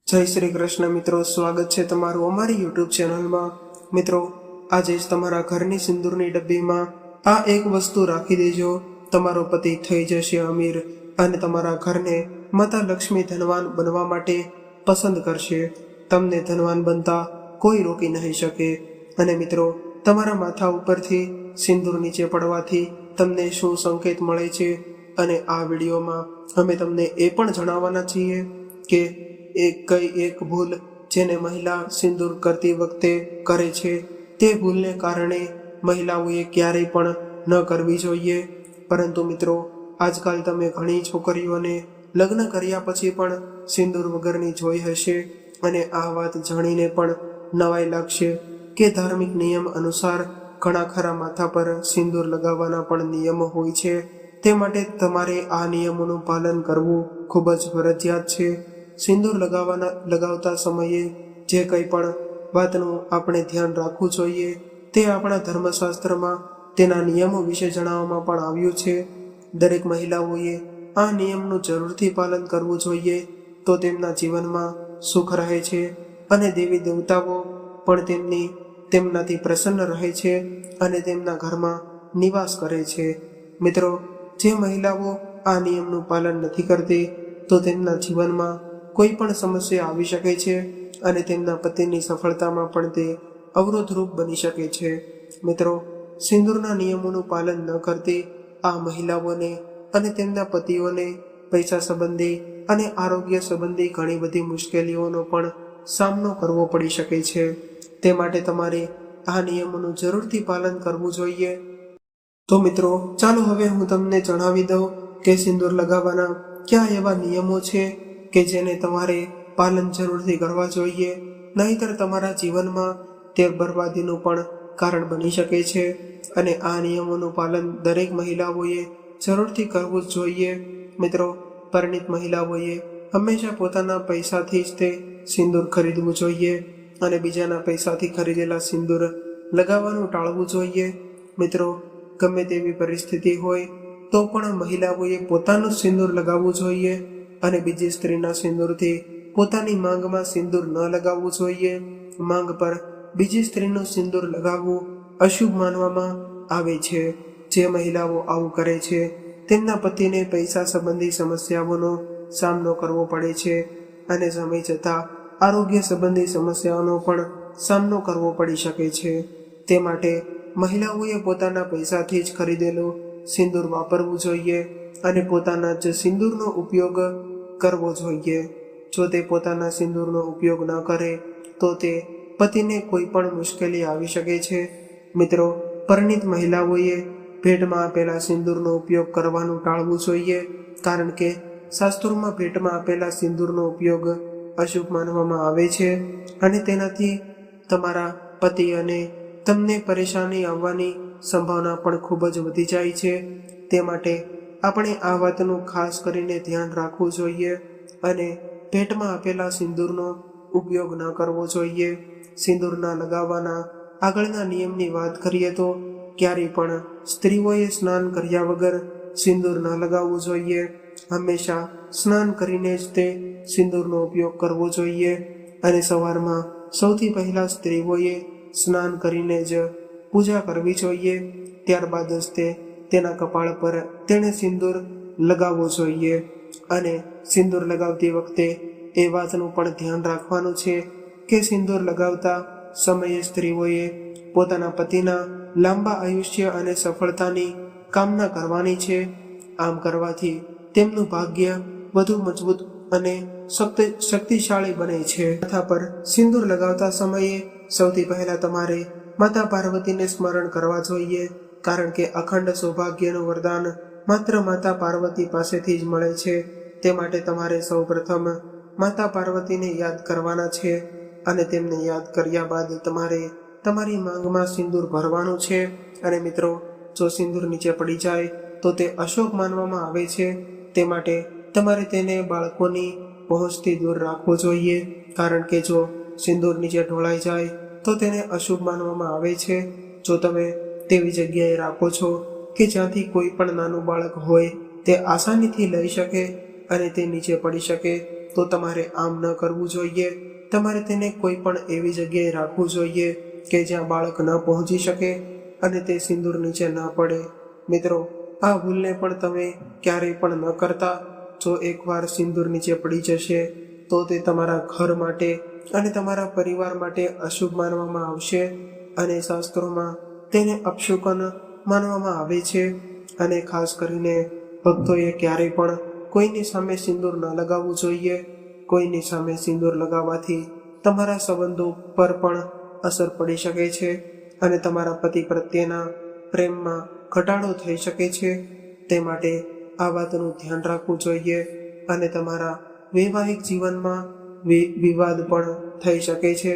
જય શ્રી કૃષ્ણ મિત્રો, સ્વાગત છે તમારું અમારી યુટ્યુબ ચેનલમાં। મિત્રો, આજે જ તમારા ઘરની સિંદૂરની ડબ્બીમાં આ એક વસ્તુ રાખી દેજો, તમારો પતિ થઈ જશે અમીર અને તમારા ઘરને માતા લક્ષ્મી ધનવાન બનવા માટે પસંદ કરશે। તમને ધનવાન બનતા કોઈ રોકી નહીં શકે। અને મિત્રો, તમારા માથા ઉપરથી સિંદૂર નીચે પડવાથી તમને શું સંકેત મળે છે, અને આ વિડીયોમાં અમે તમને એ પણ જણાવવાના છીએ કે એક ભૂલ જેને મહિલા સિંદૂર કરતી વખતે કરે છે, તે ભૂલને કારણે મહિલાઓએ ક્યારેય પણ ન કરવી જોઈએ। પરંતુ મિત્રો, આજકાલ તમે ઘણી છોકરીઓને લગ્ન કર્યા પછી પણ સિંદૂર વગરની જોઈ હશે, અને આ વાત જાણીને પણ નવાઈ લાગશે કે ધાર્મિક નિયમ અનુસાર ઘણા ખરા માથા પર સિંદૂર લગાવવાના પણ નિયમો હોય છે। તે માટે તમારે આ નિયમોનું પાલન કરવું ખૂબ જ ફરજિયાત છે। સિંદૂર લગાવતા સમયે જે કંઈ પણ વાતનું આપણે ધ્યાન રાખવું જોઈએ, તે આપણા ધર્મશાસ્ત્રમાં તેના નિયમો વિશે જણાવવામાં પણ આવ્યું છે। દરેક મહિલાઓએ આ નિયમનું જરૂરથી પાલન કરવું જોઈએ, તો તેમના જીવનમાં સુખ રહે છે અને દેવી દેવતાઓ પણ તેમનાથી પ્રસન્ન રહે છે અને તેમના ઘરમાં નિવાસ કરે છે। મિત્રો, જે મહિલાઓ આ નિયમનું પાલન નથી કરતી, તો તેમના જીવનમાં કોઈ પણ સમસ્યા આવી શકે છે અને તેમના પતિની સફળતામાં પણ તે અવરોધરૂપ બની શકે છે। મિત્રો, સિંદૂરના નિયમોનું પાલન ન કરતી આ મહિલાઓને અને તેમના પતિઓને પૈસા સંબંધી અને આરોગ્ય સંબંધી ઘણી બધી મુશ્કેલીઓનો પણ સામનો કરવો પડી શકે છે। તે માટે તમારે આ નિયમોનું જરૂરથી પાલન કરવું જોઈએ। તો મિત્રો, ચાલો હવે હું તમને જણાવી દઉં કે સિંદૂર લગાવવાના કયા એવા નિયમો છે કે જેને તમારે પાલન જરૂરથી કરવા જોઈએ, નહીંતર તમારા જીવનમાં તે બરબાદીનું પણ કારણ બની શકે છે। અને આ નિયમોનું પાલન દરેક મહિલાઓએ જરૂરથી કરવું જ જોઈએ। મિત્રો, પરિણીત મહિલાઓએ હંમેશા પોતાના પૈસાથી જ તે સિંદૂર ખરીદવું જોઈએ અને બીજાના પૈસાથી ખરીદેલા સિંદૂર લગાવવાનું ટાળવું જોઈએ। મિત્રો, ગમે તેવી પરિસ્થિતિ હોય તો પણ મહિલાઓએ પોતાનું સિંદૂર લગાવવું જોઈએ અને બીજી સ્ત્રીના સિંદૂરથી પોતાની માંગમાં સિંદૂર ન લગાવવું જોઈએ। માંગ પર બીજી સ્ત્રીનું સિંદૂર લગાવવું અશુભ માનવામાં આવે છે। જે મહિલાઓ આવું કરે છે, તેમના પતિને પૈસા સંબંધી સમસ્યાઓનો સામનો કરવો પડે છે અને સમય જતાં આરોગ્ય સંબંધી સમસ્યાઓનો પણ સામનો કરવો પડી શકે છે। તે માટે મહિલાઓએ પોતાના પૈસાથી જ ખરીદેલું સિંદૂર વાપરવું જોઈએ અને પોતાના જ સિંદૂરનો ઉપયોગ કરવો જોઈએ। જો તે પોતાના સિંદૂરનો ઉપયોગ ન કરે તો તે પતિને કોઈ પણ મુશ્કેલી આવી શકે છે। મિત્રો, પરિણીત મહિલાઓએ ભેટમાં આપેલા સિંદૂરનો ઉપયોગ કરવાનું ટાળવું જોઈએ, કારણ કે શાસ્ત્રોમાં ભેટમાં આપેલા સિંદૂરનો ઉપયોગ અશુભ માનવામાં આવે છે અને તેનાથી તમારા પતિ અને તમને પરેશાની આવવાની સંભાવના પણ ખૂબ જ વધી જાય છે। તે માટે આપણે આ વાતનું ખાસ કરીને ધ્યાન રાખવું જોઈએ અને ભેટમાં આપેલા સિંદૂરનો ઉપયોગ ન કરવો જોઈએ। સિંદૂરના લગાવવાના આગળના નિયમની વાત કરીએ તો ક્યારેય પણ સ્ત્રીઓએ સ્નાન કર્યા વગર સિંદૂર ન લગાવવું જોઈએ। હંમેશા સ્નાન કરીને જ તે સિંદૂરનો ઉપયોગ કરવો જોઈએ અને સવારમાં સૌથી પહેલાં સ્ત્રીઓએ સ્નાન કરીને જ પૂજા કરવી જોઈએ। ત્યારબાદ જ તેના કપાળ પર તેણે સિંદૂર લગાવવો જોઈએ। અને સિંદૂર લગાવતી વખતે એ વાતનું પણ ધ્યાન રાખવાનું છે કે સિંદૂર લગાવતા સમયે સ્ત્રીઓએ પોતાના પતિના લાંબા આયુષ્ય અને સફળતાની કામના કરવાની છે। આમ કરવાથી તેમનું ભાગ્ય વધુ મજબૂત અને શક્તિશાળી બને છે। માથા પર સિંદૂર લગાવતા સમયે સૌથી પહેલા તમારે માતા પાર્વતીને સ્મરણ કરવા જોઈએ, કારણ કે અખંડ સૌભાગ્યનું વરદાન માત્ર માતા પાર્વતી પાસેથી જ મળે છે। તે માટે તમારે સૌ પ્રથમ માતા પાર્વતીને યાદ કરવાના છે અને તેમને યાદ કર્યા બાદ તમારે તમારી માંગમાં સિંદૂર ભરવાનું છે। અને મિત્રો, જો સિંદૂર નીચે પડી જાય તો તે અશુભ માનવામાં આવે છે। તે માટે તમારે તેને બાળકોની પહોંચથી દૂર રાખવો જોઈએ, કારણ કે જો સિંદૂર નીચે ઢોળાઈ જાય તો તેને અશુભ માનવામાં આવે છે। જો તમે તેવી જગ્યાએ રાખો છો કે જ્યાંથી કોઈ પણ નાનું બાળક હોય તે આસાનીથી લઈ શકે અને તે નીચે પડી શકે, તો તમારે આમ ન કરવું જોઈએ. તમારે તેને કોઈ પણ એવી જગ્યાએ રાખવું જોઈએ કે જ્યાં બાળક ન પહોંચી શકે અને તે સિંદૂર નીચે ન પડે. મિત્રો, આ ભૂલને પણ તમે ક્યારેય પણ ન કરતા. જો એકવાર સિંદૂર નીચે પડી જશે તો તે તમારા ઘર માટે અને તમારા પરિવાર માટે અશુભ માનવામાં આવશે અને શાસ્ત્રોમાં તેને અપશુકન માનવામાં આવે છે. અને ખાસ કરીને ભક્તોએ ક્યારેય પણ કોઈની સામે સિંદૂર ન લગાવવું જોઈએ. કોઈની સામે સિંદૂર લગાવવાથી તમારા સંબંધો પર પણ અસર પડી શકે છે અને તમારા પતિ પ્રત્યેના પ્રેમમાં ઘટાડો થઈ શકે છે. તે માટે આ વાતનું ધ્યાન રાખવું જોઈએ અને તમારા વૈવાહિક જીવનમાં વિવાદ પણ થઈ શકે છે.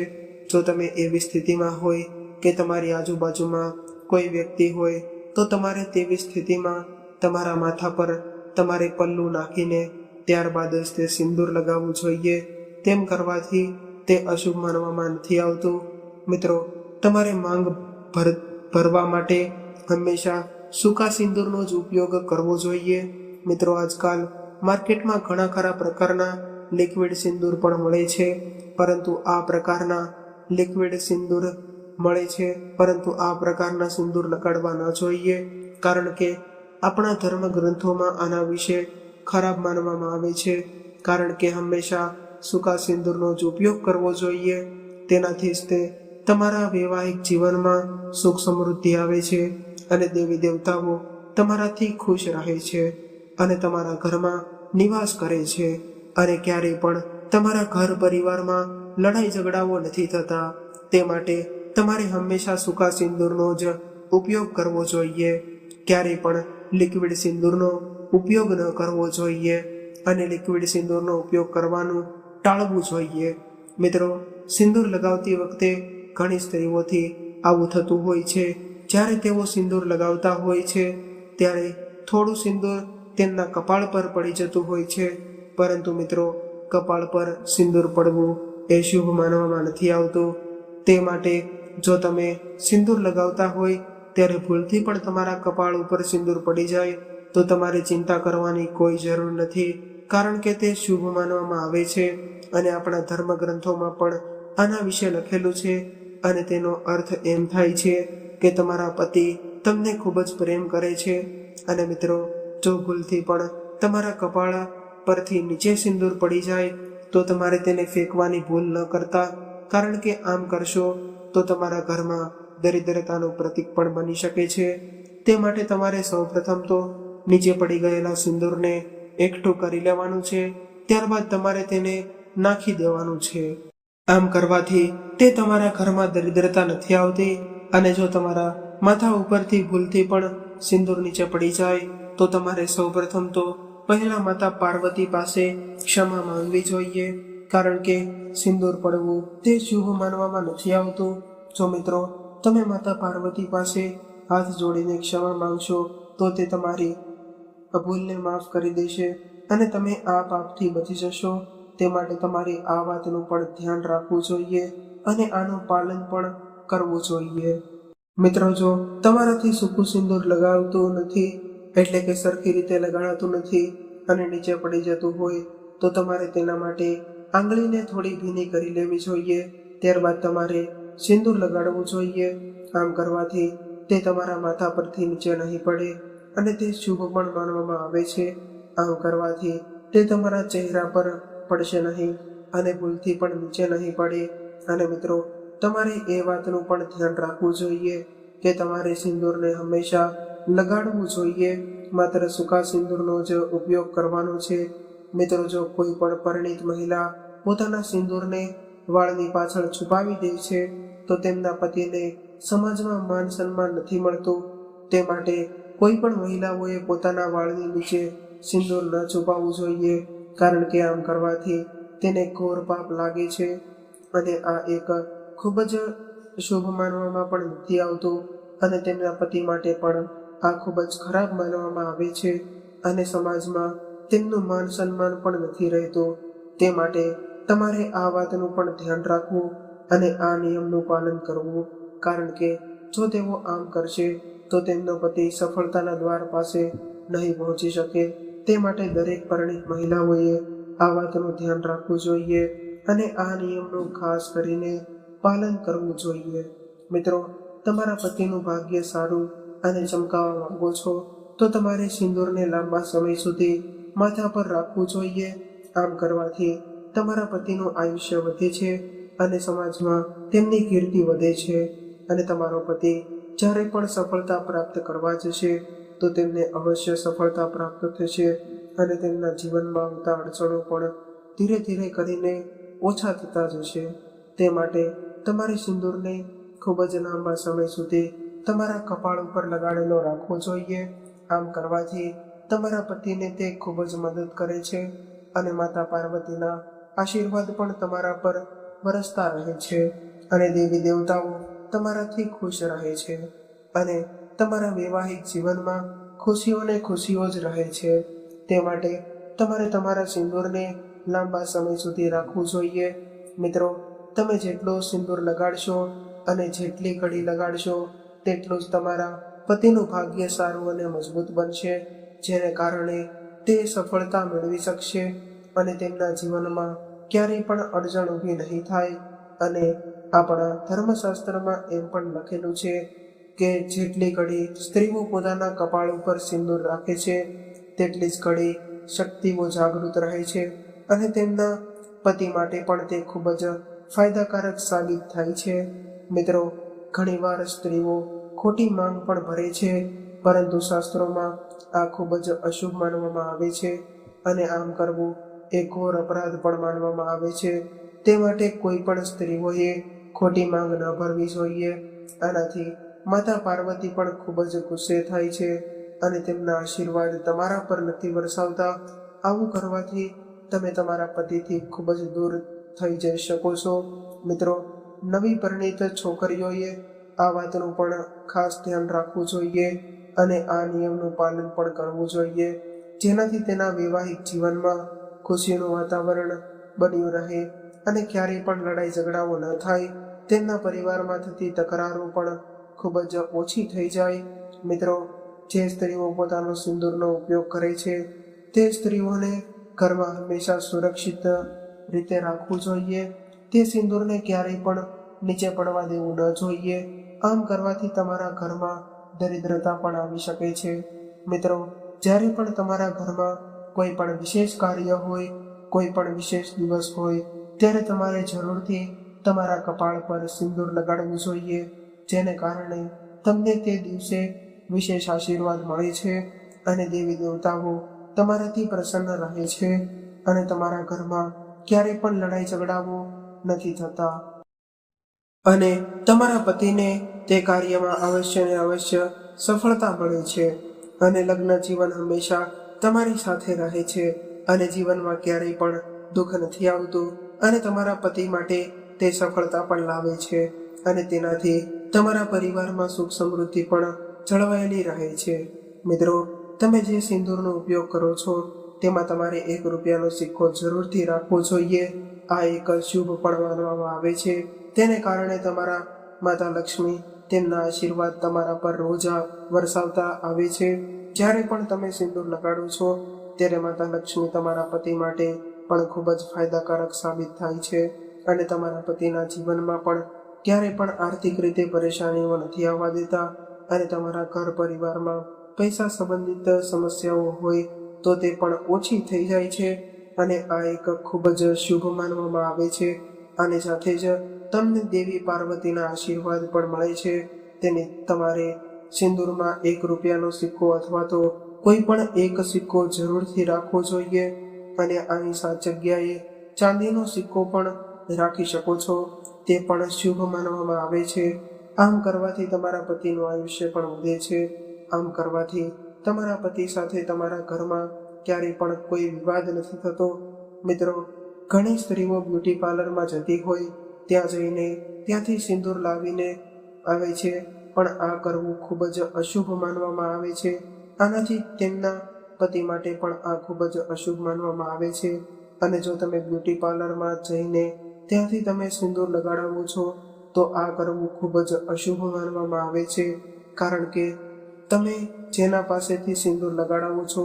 જો તમે એવી સ્થિતિમાં હોય કે તમારી આજુબાજુમાં કોઈ વ્યક્તિ હોય તો તમારે તેવી સ્થિતિમાં તમારા માથા પર તમારે પલ્લું નાખીને ત્યારબાદ જ તે સિંદૂર લગાવવું જોઈએ. તેમ કરવાથી તે અશુભ માનવામાં નથી આવતું. મિત્રો, તમારે માંગ ભરવા માટે હંમેશા સૂકા સિંદૂરનો જ ઉપયોગ કરવો જોઈએ. મિત્રો, આજકાલ માર્કેટમાં ઘણા ખરા પ્રકારના લિક્વિડ સિંદૂર પણ મળે છે, પરંતુ આ પ્રકારના સિંદૂર લગાડવા ન જોઈએ, કારણ કે આપણા ધર્મ ગ્રંથોમાં આના વિશે ખરાબ માનવામાં આવે છે. કારણ કે હંમેશા સૂકા સિંદૂરનો જ ઉપયોગ કરવો જોઈએ. તેનાથી જ તે તમારા વૈવાહિક જીવનમાં સુખ સમૃદ્ધિ આવે છે અને દેવી દેવતાઓ તમારાથી ખુશ રહે છે અને તમારા ઘરમાં નિવાસ કરે છે અને ક્યારેય પણ તમારા ઘર પરિવારમાં લડાઈ ઝઘડાઓ નથી થતા. તે માટે તમારે હંમેશા સૂકા સિંદૂરનો જ ઉપયોગ કરવો જોઈએ. ક્યારેય પણ લિક્વિડ સિંદૂરનો ઉપયોગ ન કરવો જોઈએ અને લિક્વિડ સિંદૂરનો ઉપયોગ કરવાનું ટાળવું જોઈએ. મિત્રો, સિંદૂર લગાવતી વખતે ઘણી સ્ત્રીઓથી આવું થતું હોય છે. જ્યારે તેઓ સિંદૂર લગાવતા હોય છે ત્યારે થોડું સિંદૂર તેમના કપાળ પર પડી જતું હોય છે, પરંતુ મિત્રો, કપાળ પર સિંદૂર પડવું એ શુભ માનવામાં નથી આવતું. તે માટે જો તમે સિંદૂર લગાવતા હોય ત્યારે ભૂલથી પણ તમારા કપાળ ઉપર સિંદૂર પડી જાય તો તમારે ચિંતા કરવાની કોઈ જરૂર નથી, કારણ કે તે શુભ માનવામાં આવે છે અને આપણા ધર્મ ગ્રંથોમાં પણ આના વિશે લખેલું છે. અને તેનો અર્થ એમ થાય છે કે તમારા પતિ તમને ખૂબ જ પ્રેમ કરે છે. અને મિત્રો, જો ભૂલથી પણ તમારા કપાળ પરથી નીચે સિંદૂર પડી જાય તો તમારે તેને ફેંકવાની ભૂલ ન કરતા, કારણ કે આમ કરશો તો તમારા ઘરમાં દરિદ્રતાનું પ્રતીક પણ બની શકે છે. તે માટે તમારે સૌપ્રથમ તો નીચે પડી ગયેલા સિંદૂરને એકઠું કરી લેવાનું છે. ત્યારબાદ તમારે તેને નાખી દેવાનું છે. આમ કરવાથી તે તમારા ઘરમાં દરિદ્રતા નથી આવતી. અને જો તમારા માથા ઉપરથી ભૂલથી પણ સિંદૂર નીચે પડી જાય તો તમારે સૌપ્રથમ તો પહેલા માતા પાર્વતી પાસે ક્ષમા માંગવી જોઈએ, કારણ કે સિંદૂર પડવું તે શુભ માનવામાં નથી આવતું. જો મિત્રો, તમે માતા પાર્વતી પાસે હાથ જોડીને ક્ષમા માંગશો તો તે તમારી ભૂલને માફ કરી દેશે અને તમે આ પાપથી બચી જશો. તે માટે તમારે આ વાતનું પણ ધ્યાન રાખવું જોઈએ અને આનું પાલન પણ કરવું જોઈએ. મિત્રો, જો તમારાથી સૂકું સિંદૂર લગાવતું નથી, એટલે કે સરખી રીતે લગાડાતું નથી અને નીચે પડી જતું હોય તો તમારે તેના માટે આંગળીને થોડી ભીની કરી લેવી જોઈએ. ત્યારબાદ તમારે સિંદૂર લગાડવું જોઈએ. આમ કરવાથી તે તમારા માથા પરથી નીચે નહીં પડે અને તે શુભ પણ માનવામાં આવે છે. આમ કરવાથી તે તમારા ચહેરા પર પડશે નહીં અને ભૂલથી પણ નીચે નહીં પડે. અને મિત્રો, તમારે એ વાતનું પણ ધ્યાન રાખવું જોઈએ કે તમારે સિંદૂરને હંમેશા લગાડવું જોઈએ. માત્ર સૂકા સિંદૂરનો જ ઉપયોગ કરવાનો છે. મિત્રો, જો કોઈ પણ પરિણીત મહિલા પોતાના સિંદૂરને વાળની પાછળ છુપાવી દે છે તો તેમના પતિને સમાજમાં માન સન્માન નથી મળતું. તે માટે કોઈ પણ મહિલાઓએ પોતાના વાળની નીચે સિંદૂર ન છુપાવવું જોઈએ, કારણ કે આમ કરવાથી તેને ઘોર પાપ લાગે છે અને આ એક ખૂબ જ શુભ માનવામાં પણ નથી આવતું અને તેમના પતિ માટે પણ આ ખૂબ જ ખરાબ માનવામાં આવે છે અને સમાજમાં તેમનું માન સન્માન પણ નથી રહેતું. તે માટે તમારે આ વાતનું પણ ધ્યાન રાખવું અને આ નિયમનું પાલન કરવું, કારણ કે જો તેઓ આમ કરશે તો તેમનો પતિ સફળતાના દ્વાર પાસે નહીં પહોંચી શકે. તે માટે દરેક પરિણીત મહિલાઓએ આ વાતનું ધ્યાન રાખવું જોઈએ અને આ નિયમનું ખાસ કરીને પાલન કરવું જોઈએ. મિત્રો, તમારા પતિનું ભાગ્ય સારું અને ચમકાવવા માંગો છો તો તમારે સિંદૂરને લાંબા સમય સુધી માથા પર રાખવું જોઈએ. આમ કરવાથી તમારા પતિનું આયુષ્ય વધે છે અને સમાજમાં તેમની કીર્તિ વધે છે. અને તમારો પતિ જ્યારે પણ સફળતા પ્રાપ્ત કરવા જશે તો તેમને અવશ્ય સફળતા પ્રાપ્ત થશે અને તેમના જીવનમાં આવતા અડચણો પણ ધીરે ધીરે કરીને ઓછા થતા જશે. તે માટે તમારે સિંદૂરને ખૂબ જ લાંબા સમય સુધી તમારા કપાળ ઉપર લગાડેલો રાખવો જોઈએ. આમ કરવાથી તમારા પતિને તે ખૂબ જ મદદ કરે છે અને માતા પાર્વતીના આશીર્વાદ પણ તમારા પર વરસતા રહે છે અને દેવી દેવતાઓ તમારાથી ખુશ રહે છે અને તમારા વૈવાહિક જીવનમાં ખુશીઓ જ રહે છે. તે માટે તમારે તમારા સિંદૂરને લાંબા સમય સુધી રાખવું જોઈએ. મિત્રો, તમે જેટલો સિંદૂર લગાડશો અને જેટલી કડી લગાડશો તેટલું જ તમારા પતિનું ભાગ્ય સારું અને મજબૂત બનશે, જેને કારણે તે સફળતા મેળવી શકશે અને તેમના જીવનમાં ક્યારેય પણ અડચણ ઊભી નહીં થાય. અને આપણા ધર્મશાસ્ત્રમાં એમ પણ લખેલું છે કે જેટલી ઘડી સ્ત્રીઓ પોતાના કપાળ ઉપર સિંદૂર રાખે છે તેટલી જ ઘડી શક્તિઓ જાગૃત રહે છે અને તેમના પતિ માટે પણ તે ખૂબ જ ફાયદાકારક સાબિત થાય છે. મિત્રો, ઘણીવાર સ્ત્રીઓ ખોટી માંગ પણ ભરે છે, પરંતુ શાસ્ત્રોમાં આ ખૂબ જ અશુભ માનવામાં આવે છે અને આમ કરવું એ ઘોર અપરાધ પણ માનવામાં આવે છે. તે માટે કોઈ પણ સ્ત્રીઓએ ખોટી માંગ ન ભરવી જોઈએ. આનાથી માતા પાર્વતી પણ ખૂબ જ ગુસ્સે થાય છે અને તેમના આશીર્વાદ તમારા પર નથી વરસાવતા. આવું કરવાથી તમે તમારા પતિથી ખૂબ જ દૂર થઈ જઈ શકો છો. મિત્રો, નવી પરિણીત છોકરીઓએ આ વાતનું પણ ખાસ ધ્યાન રાખવું જોઈએ અને આ નિયમનું પાલન પણ કરવું જોઈએ, જેનાથી તેના વૈવાહિક જીવનમાં ખુશીનું વાતાવરણ બન્યું રહે અને ક્યારેય પણ લડાઈ ઝઘડાઓ ન થાય. તેમના પરિવારમાં થતી તકરારો પણ ખૂબ જ ઓછી થઈ જાય. મિત્રો, જે સ્ત્રીઓ પોતાનો સિંદૂરનો ઉપયોગ કરે છે તે સ્ત્રીઓને ઘરમાં હંમેશા સુરક્ષિત રીતે રાખવું જોઈએ. તે સિંદૂરને ક્યારેય પણ નીચે પડવા દેવું ન જોઈએ. આમ કરવાથી તમારા ઘરમાં દરિદ્રતા પણ આવી શકે છે. મિત્રો, જ્યારે પણ તમારા ઘરમાં કોઈ પણ વિશેષ કાર્ય હોય, કોઈ પણ વિશેષ દિવસ હોય, ત્યારે તમારે જરૂરથી તમારા કપાળ પર સિંદૂર લગાડવું જોઈએ, જેને કારણે તમને તે દિવસે વિશેષ આશીર્વાદ મળે છે અને દેવી દેવતાઓ તમારાથી પ્રસન્ન રહે છે અને તમારા ઘરમાં ક્યારેય પણ લડાઈ ઝઘડાઓ નથી થતા અને તમારા પતિને તે કાર્યમાં અવશ્ય ને અવશ્ય સફળતા મળે છે અને લગ્ન જીવન હંમેશા તમારી સાથે રહે છે અને જીવનમાં ક્યારેય પણ દુઃખ નથી આવતું અને તમારા પતિ માટે તે સફળતા પણ લાવે છે અને તેનાથી તમારા પરિવારમાં સુખ સમૃદ્ધિ પણ જળવાયેલી રહે છે. મિત્રો, તમે જે સિંદૂરનો ઉપયોગ કરો છો તેમાં તમારે ₹1નો સિક્કો જરૂરથી રાખવો જોઈએ. આ એક શુભ પણ માનવામાં આવે છે. તેને કારણે તમારા માતા લક્ષ્મી તેમના આશીર્વાદ તમારા પર રોજ વરસાવતા આવે છે. જ્યારે પણ તમે સિંદૂર લગાડો છો ત્યારે માતા લક્ષ્મી તમારા પતિ માટે પણ ખૂબ જ ફાયદાકારક સાબિત થાય છે અને તમારા પતિના જીવનમાં પણ ક્યારેય પણ આર્થિક રીતે પરેશાનીઓ નથી આવવા દેતા અને તમારા ઘર પરિવારમાં પૈસા સંબંધિત સમસ્યાઓ હોય તો તે પણ ઓછી થઈ જાય છે અને આ એક ખૂબ જ શુભ માનવામાં આવે છે. અને સાથે જ તમને દેવી પાર્વતીના આશીર્વાદ પણ મળે છે. તેને તમારે સિંદૂરમાં ₹1નો સિક્કો અથવા તો કોઈ પણ એક સિક્કો જરૂરથી રાખવો જોઈએ અને આની સાત જગ્યાએ ચાંદીનો સિક્કો પણ રાખી શકો છો. તે પણ શુભ માનવામાં આવે છે. આમ કરવાથી તમારા પતિનું આયુષ્ય પણ વધે છે. આમ કરવાથી તમારા પતિ સાથે તમારા ઘરમાં ક્યારેય પણ કોઈ વિવાદ નથી થતો. મિત્રો, ઘણી સ્ત્રીઓ બ્યુટી પાર્લરમાં જતી હોય ત્યાં જઈને ત્યાંથી સિંદૂર લાવીને આવે છે, પણ આ કરવું ખૂબ જ અશુભ માનવામાં આવે છે. આનાથી તેમના પતિ માટે પણ આ ખૂબ જ અશુભ માનવામાં આવે છે અને જો તમે બ્યુટી પાર્લરમાં જઈને ત્યાંથી તમે સિંદૂર લગાડાવો છો તો આ કરવું ખૂબ જ અશુભ માનવામાં આવે છે, કારણ કે તમે જેના પાસેથી સિંદૂર લગાડાવો છો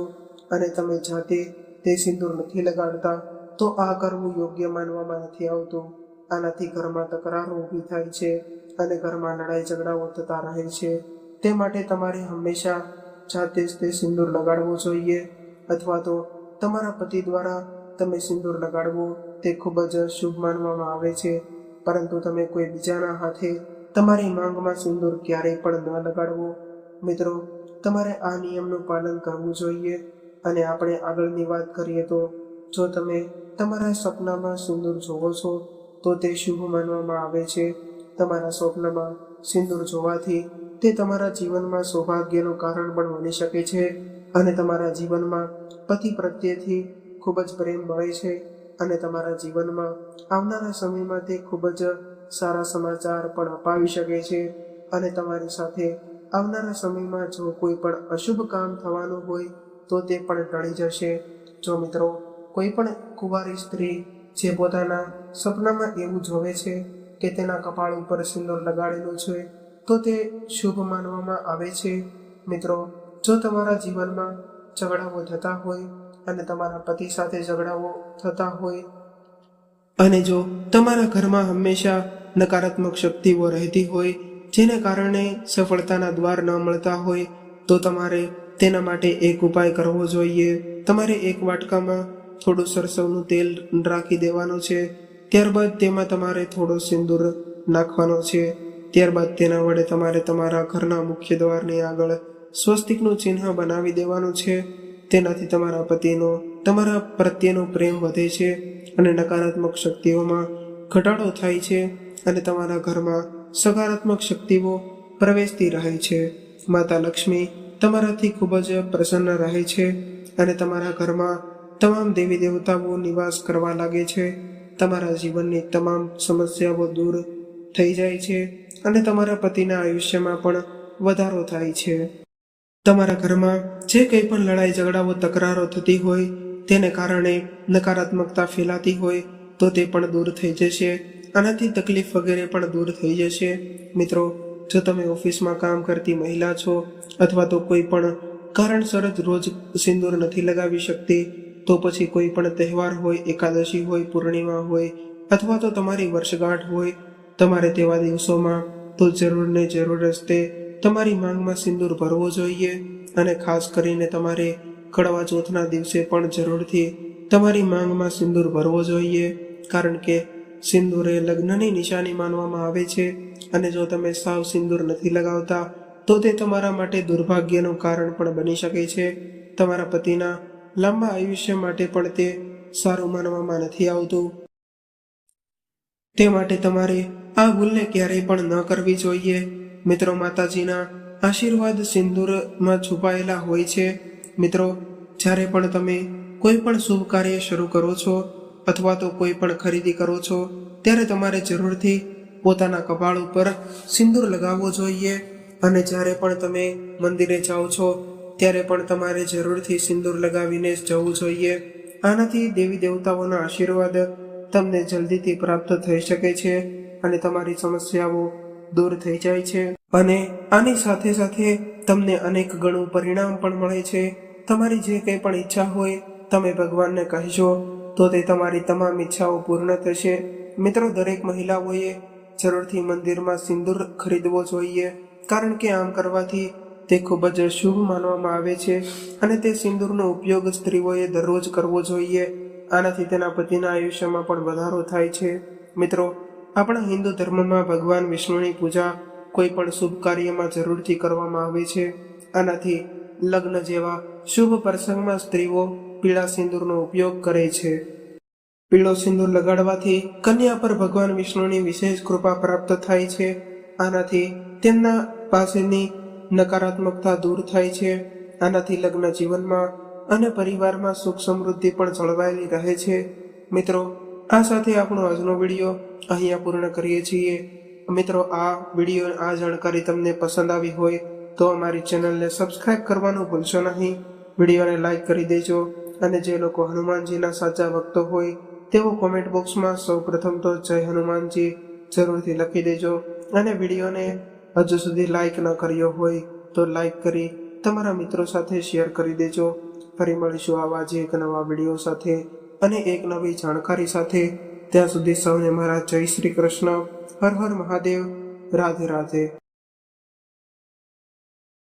અને તમે જાતે તે સિંદૂર નથી લગાડતા તો આ કરવું યોગ્ય માનવામાં નથી આવતું. આનાથી ઘરમાં તકરારો ઊભી થાય છે અને ઘરમાં લડાઈ ઝઘડાઓ થતા રહે છે. તે માટે તમારે હંમેશા જાતે જ તે સિંદૂર લગાડવો જોઈએ, અથવા તો તમારા પતિ દ્વારા તમે સિંદૂર લગાડવો તે ખૂબ જ શુભ માનવામાં આવે છે. પરંતુ તમે કોઈ બીજાના હાથે તમારી માંગમાં સિંદૂર ક્યારેય પણ ન લગાડવો. મિત્રો, તમારે આ નિયમનું પાલન કરવું જોઈએ. અને આપણે આગળની વાત કરીએ તો, જો તમે તમારા સપનામાં સિંદૂર જોવો છો તો તે શુભ માનવામાં આવે છે. તમારા સ્વપ્નમાં સિંદૂર જોવાથી તે તમારા જીવનમાં સૌભાગ્યનું કારણ પણ બની શકે છે અને તમારા જીવનમાં પતિ પ્રત્યેથી ખૂબ જ પ્રેમ મળે છે અને તમારા જીવનમાં આવનારા સમયમાં તે ખૂબ જ સારા સમાચાર પણ અપાવી શકે છે. અને તમારી સાથે આવનારા સમયમાં જો કોઈ પણ અશુભ કામ થવાનું હોય તો તે પણ ટળી જશે. જો મિત્રો, કોઈ પણ કુંવારી સ્ત્રી જે પોતાના સપનામાં એવું જોવે છે કે તેના કપાળ ઉપર સિંદૂર લગાડેલું છે તો તે શુભ માનવામાં આવે છે. મિત્રો, જો તમારા જીવનમાં ઝઘડાઓ થતા હોય અને તમારા પતિ સાથે ઝઘડાઓ થતા હોય અને જો તમારા ઘરમાં હંમેશા નકારાત્મક શક્તિઓ રહેતી હોય જેને કારણે સફળતાના દ્વાર ન મળતા હોય તો તમારે તેના માટે એક ઉપાય કરવો જોઈએ. તમારે એક વાટકામાં થોડું સરસવનું તેલ રાખી દેવાનું છે. ત્યારબાદ તેમાં તમારે થોડો સિંદૂર નાખવાનો છે. ત્યારબાદ તેના વડે તમારે તમારા ઘરના મુખ્ય દ્વારની આગળ સ્વસ્તિકનું ચિહ્ન બનાવી દેવાનું છે. તેનાથી તમારા પતિનો તમારા પ્રત્યેનો પ્રેમ વધે છે અને નકારાત્મક શક્તિઓમાં ઘટાડો થાય છે અને તમારા ઘરમાં સકારાત્મક શક્તિઓ પ્રવેશતી રહે છે. માતા લક્ષ્મી તમારાથી ખૂબ જ પ્રસન્ન રહે છે અને તમારા ઘરમાં તમામ દેવી દેવતાઓ નિવાસ કરવા લાગે છે. તમારા જીવનની તમામ સમસ્યાઓ દૂર થઈ જાય છે અને તમારા પતિના આયુષ્યમાં પણ વધારો થાય છે. તમારા ઘરમાં જે કંઈ પણ લડાઈ ઝઘડાઓ તકરારો થતી હોય તેને કારણે નકારાત્મકતા ફેલાતી હોય તો તે પણ દૂર થઈ જશે. આનાથી તકલીફ વગેરે પણ દૂર થઈ જશે. મિત્રો, જો તમે ઓફિસમાં કામ કરતી મહિલા છો અથવા તો કોઈ પણ કારણસર જ રોજ સિંદૂર નથી લગાવી શકતી તો પછી કોઈ પણ તહેવાર હોય, એકાદશી હોય, પૂર્ણિમા હોય અથવા તો તમારી વર્ષગાંઠ હોય, તમારે તેવા દિવસોમાં તો જરૂર ને જરૂર જ તે તમારી માંગમાં સિંદૂર ભરવો જોઈએ. અને ખાસ કરીને તમારે કડવા ચોથના દિવસે પણ જરૂરથી તમારી માંગમાં સિંદૂર ભરવો જોઈએ, કારણ કે સિંદૂર એ લગ્નની નિશાની માનવામાં આવે છે અને જો તમે સાવ સિંદૂર નથી લગાવતા તો તે તમારા માટે દુર્ભાગ્યનું કારણ પણ બની શકે છે. તમારા પતિના લાંબા આયુષ્ય માટે પણ તે સારું માનવામાં નથી આવતું. તે માટે તમારે આ ભૂલને ક્યારેય પણ ન કરવી જોઈએ. મિત્રો, માતાજીના આશીર્વાદ સિંદૂરમાં છુપાયેલા હોય છે. મિત્રો, જ્યારે પણ તમે કોઈ પણ શુભ કાર્ય શરૂ કરો છો અથવા તો કોઈ પણ ખરીદી કરો છો ત્યારે તમારે જરૂરથી પોતાના કપાળ ઉપર સિંદૂર લગાવવો જોઈએ. અને જ્યારે પણ તમે મંદિરે જાઓ છો ત્યારે પણ તમારે જરૂરથી સિંદૂર લગાવીને જ જવું જોઈએ. આનાથી દેવી દેવતાઓના આશીર્વાદ તમને જલ્દીથી પ્રાપ્ત થઈ શકે છે અને તમારી સમસ્યાઓ દૂર થઈ જાય છે. અને આની સાથે સાથે તમને અનેક ગણું પરિણામ પણ મળે છે. તમારી જે કંઈ પણ ઈચ્છા હોય તમે ભગવાનને કહેશો તો તે તમારી તમામ ઈચ્છાઓ પૂર્ણ થશે. મિત્રો, દરેક મહિલાઓએ જરૂરથી મંદિરમાં સિંદૂર ખરીદવો જોઈએ, કારણ કે આમ કરવાથી તે ખૂબ જ શુભ માનવામાં આવે છે અને તે સિંદૂરનો ઉપયોગ સ્ત્રીઓએ દરરોજ કરવો જોઈએ. આનાથી તેના પતિના આયુષ્યમાં પણ વધારો થાય છે. મિત્રો, આપણા હિન્દુ ધર્મમાં ભગવાન વિષ્ણુની પૂજા કોઈ પણ શુભ કાર્યમાં જરૂરથી કરવામાં આવે છે. આનાથી લગ્ન જેવા શુભ પ્રસંગમાં સ્ત્રીઓ પીળા સિંદૂરનો ઉપયોગ કરે છે. પીળો સિંદૂર લગાડવાથી કન્યા પર ભગવાન વિષ્ણુની વિશેષ કૃપા પ્રાપ્ત થાય છે. આનાથી તેમના પાસેની નકારાત્મકતા દૂર થાય છે. આનાથી લગ્ન જીવનમાં અને પરિવારમાં સુખ સમૃદ્ધિ પણ જળવાયેલી રહે છે. મિત્રો, આ સાથે આપણો આજનો વિડીયો અહીંયા પૂર્ણ કરીએ છીએ. મિત્રો, આ વિડીયો, આ જાણકારી તમને પસંદ આવી હોય તો અમારી ચેનલને સબસ્ક્રાઇબ કરવાનું ભૂલશો નહીં. વિડીયોને લાઈક કરી દેજો અને જે લોકો હનુમાનજીના સાચા ભક્તો હોય તેઓ કોમેન્ટ બોક્સમાં સૌ પ્રથમ તો જય હનુમાનજી જરૂરથી લખી દેજો. અને વિડીયોને હજુ સુધી લાઈક ન કર્યો હોય તો લાઈક કરી તમારા મિત્રો સાથે શેર કરી દેજો. ફરી મળીશું આવા જ એક નવા વિડીયો સાથે. અને એક નવી જાણકારી સાથે. ત્યાં સુધી સૌને મારા જય શ્રી કૃષ્ણ. હર હર મહાદેવ. રાધે રાધે.